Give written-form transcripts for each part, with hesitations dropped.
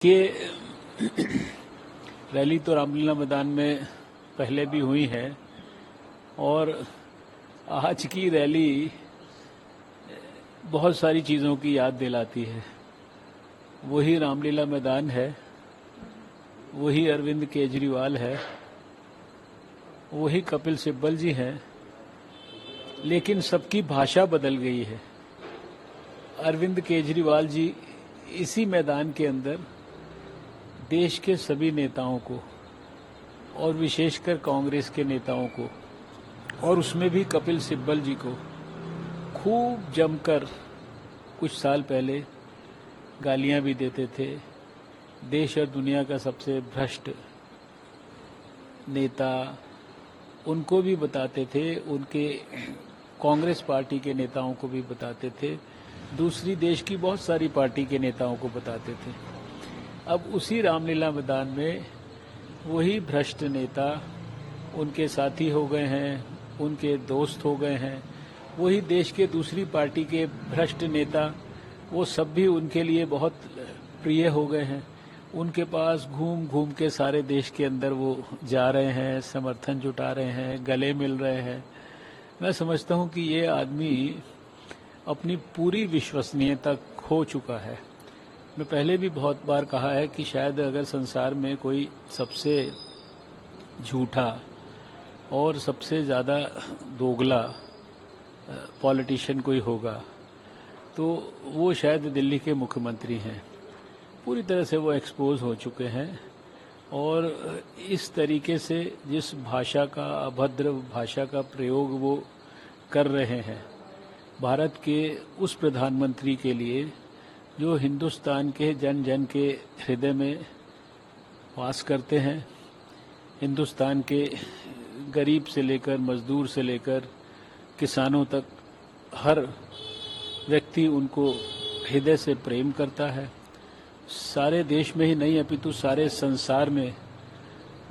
कि रैली तो रामलीला मैदान में पहले भी हुई है और आज की रैली बहुत सारी चीज़ों की याद दिलाती है। वही रामलीला मैदान है, वही अरविंद केजरीवाल है, वही कपिल सिब्बल जी हैं, लेकिन सबकी भाषा बदल गई है। अरविंद केजरीवाल जी इसी मैदान के अंदर देश के सभी नेताओं को और विशेषकर कांग्रेस के नेताओं को और उसमें भी कपिल सिब्बल जी को खूब जमकर कुछ साल पहले गालियां भी देते थे। देश और दुनिया का सबसे भ्रष्ट नेता उनको भी बताते थे, उनके कांग्रेस पार्टी के नेताओं को भी बताते थे, दूसरी देश की बहुत सारी पार्टी के नेताओं को बताते थे। अब उसी रामलीला मैदान में वही भ्रष्ट नेता उनके साथी हो गए हैं, उनके दोस्त हो गए हैं। वही देश के दूसरी पार्टी के भ्रष्ट नेता, वो सब भी उनके लिए बहुत प्रिय हो गए हैं। उनके पास घूम घूम के सारे देश के अंदर वो जा रहे हैं, समर्थन जुटा रहे हैं, गले मिल रहे हैं। मैं समझता हूँ कि ये आदमी अपनी पूरी विश्वसनीयता खो चुका है। मैं पहले भी बहुत बार कहा है कि शायद अगर संसार में कोई सबसे झूठा और सबसे ज़्यादा दोगला पॉलिटिशियन कोई होगा तो वो शायद दिल्ली के मुख्यमंत्री हैं। पूरी तरह से वो एक्सपोज हो चुके हैं और इस तरीके से जिस भाषा का, अभद्र भाषा का प्रयोग वो कर रहे हैं भारत के उस प्रधानमंत्री के लिए जो हिंदुस्तान के जन जन के हृदय में वास करते हैं, हिंदुस्तान के गरीब से लेकर मजदूर से लेकर किसानों तक हर व्यक्ति उनको हृदय से प्रेम करता है। सारे देश में ही नहीं अपितु सारे संसार में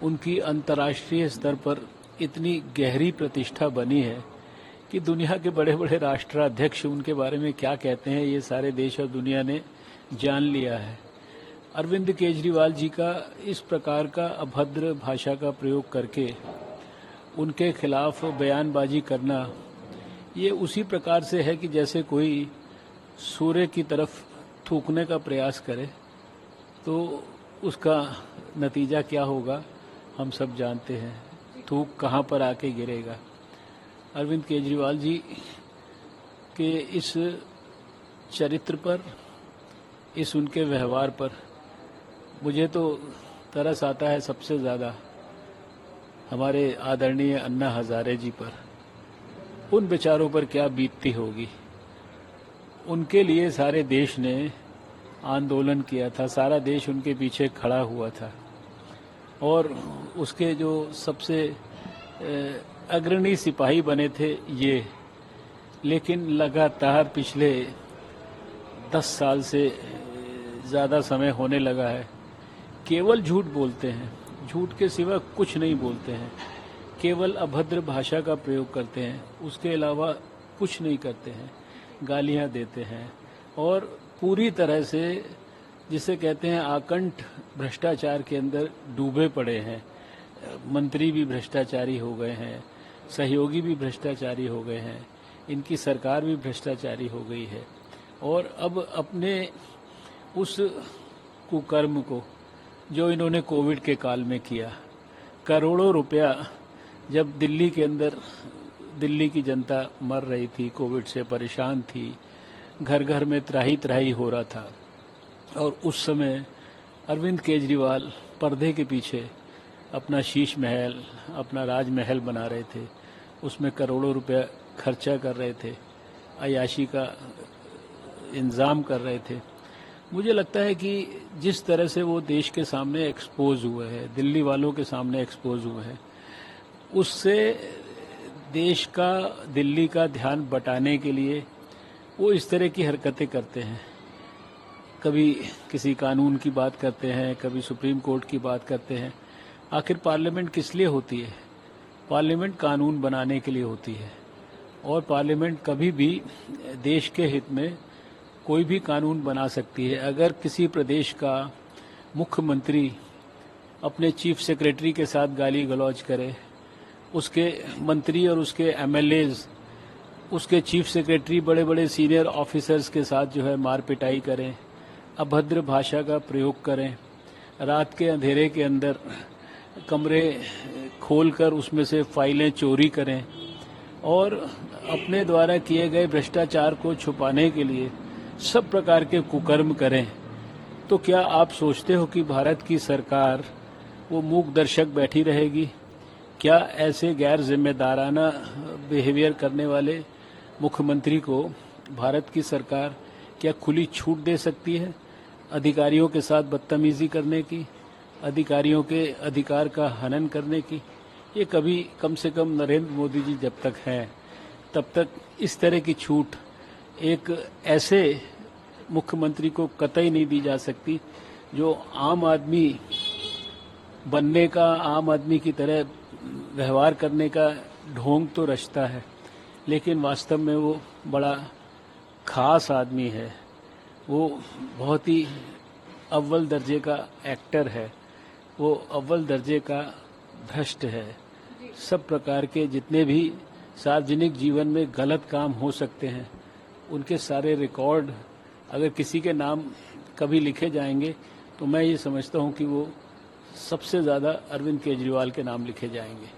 उनकी अंतर्राष्ट्रीय स्तर पर इतनी गहरी प्रतिष्ठा बनी है कि दुनिया के बड़े बड़े राष्ट्राध्यक्ष उनके बारे में क्या कहते हैं ये सारे देश और दुनिया ने जान लिया है। अरविंद केजरीवाल जी का इस प्रकार का अभद्र भाषा का प्रयोग करके उनके खिलाफ बयानबाजी करना ये उसी प्रकार से है कि जैसे कोई सूर्य की तरफ थूकने का प्रयास करे तो उसका नतीजा क्या होगा हम सब जानते हैं, थूक कहाँ पर आके गिरेगा। अरविंद केजरीवाल जी के इस चरित्र पर, इस उनके व्यवहार पर मुझे तो तरस आता है सबसे ज़्यादा हमारे आदरणीय अन्ना हजारे जी पर। उन बेचारों पर क्या बीतती होगी। उनके लिए सारे देश ने आंदोलन किया था, सारा देश उनके पीछे खड़ा हुआ था और उसके जो सबसे अग्रणी सिपाही बने थे ये, लेकिन लगातार पिछले 10 साल से ज़्यादा समय होने लगा है केवल झूठ बोलते हैं, झूठ के सिवा कुछ नहीं बोलते हैं, केवल अभद्र भाषा का प्रयोग करते हैं, उसके अलावा कुछ नहीं करते हैं, गालियां देते हैं और पूरी तरह से जिसे कहते हैं आकंठ भ्रष्टाचार के अंदर डूबे पड़े हैं। मंत्री भी भ्रष्टाचारी हो गए हैं, सहयोगी भी भ्रष्टाचारी हो गए हैं, इनकी सरकार भी भ्रष्टाचारी हो गई है और अब अपने उस कुकर्म को जो इन्होंने कोविड के काल में किया, करोड़ों रुपया जब दिल्ली के अंदर दिल्ली की जनता मर रही थी, कोविड से परेशान थी, घर घर में त्राही त्राही हो रहा था और उस समय अरविंद केजरीवाल पर्दे के पीछे अपना शीश महल, अपना राजमहल बना रहे थे, उसमें करोड़ों रुपया खर्चा कर रहे थे, अयाशी का इंतजाम कर रहे थे। मुझे लगता है कि जिस तरह से वो देश के सामने एक्सपोज हुए हैं, दिल्ली वालों के सामने एक्सपोज हुए हैं, उससे देश का, दिल्ली का ध्यान बटाने के लिए वो इस तरह की हरकतें करते हैं। कभी किसी कानून की बात करते हैं, कभी सुप्रीम कोर्ट की बात करते हैं। आखिर पार्लियामेंट किस लिए होती है? पार्लियामेंट कानून बनाने के लिए होती है और पार्लियामेंट कभी भी देश के हित में कोई भी कानून बना सकती है। अगर किसी प्रदेश का मुख्यमंत्री अपने चीफ सेक्रेटरी के साथ गाली गलौज करे, उसके मंत्री और उसके एमएलएज उसके चीफ सेक्रेटरी बड़े बड़े सीनियर ऑफिसर्स के साथ जो है मार पिटाई करें, अभद्र भाषा का प्रयोग करें, रात के अंधेरे के अंदर कमरे खोलकर उसमें से फाइलें चोरी करें और अपने द्वारा किए गए भ्रष्टाचार को छुपाने के लिए सब प्रकार के कुकर्म करें, तो क्या आप सोचते हो कि भारत की सरकार वो मूक दर्शक बैठी रहेगी? क्या ऐसे गैर जिम्मेदाराना बिहेवियर करने वाले मुख्यमंत्री को भारत की सरकार क्या खुली छूट दे सकती है अधिकारियों के साथ बदतमीजी करने की, अधिकारियों के अधिकार का हनन करने की? ये कभी कम से कम नरेंद्र मोदी जी जब तक हैं तब तक इस तरह की छूट एक ऐसे मुख्यमंत्री को कतई नहीं दी जा सकती जो आम आदमी बनने का, आम आदमी की तरह व्यवहार करने का ढोंग तो रचता है, लेकिन वास्तव में वो बड़ा खास आदमी है। वो बहुत ही अव्वल दर्जे का एक्टर है, वो अव्वल दर्जे का भ्रष्ट है। सब प्रकार के जितने भी सार्वजनिक जीवन में गलत काम हो सकते हैं उनके सारे रिकॉर्ड अगर किसी के नाम कभी लिखे जाएंगे तो मैं ये समझता हूँ कि वो सबसे ज़्यादा अरविंद केजरीवाल के नाम लिखे जाएंगे।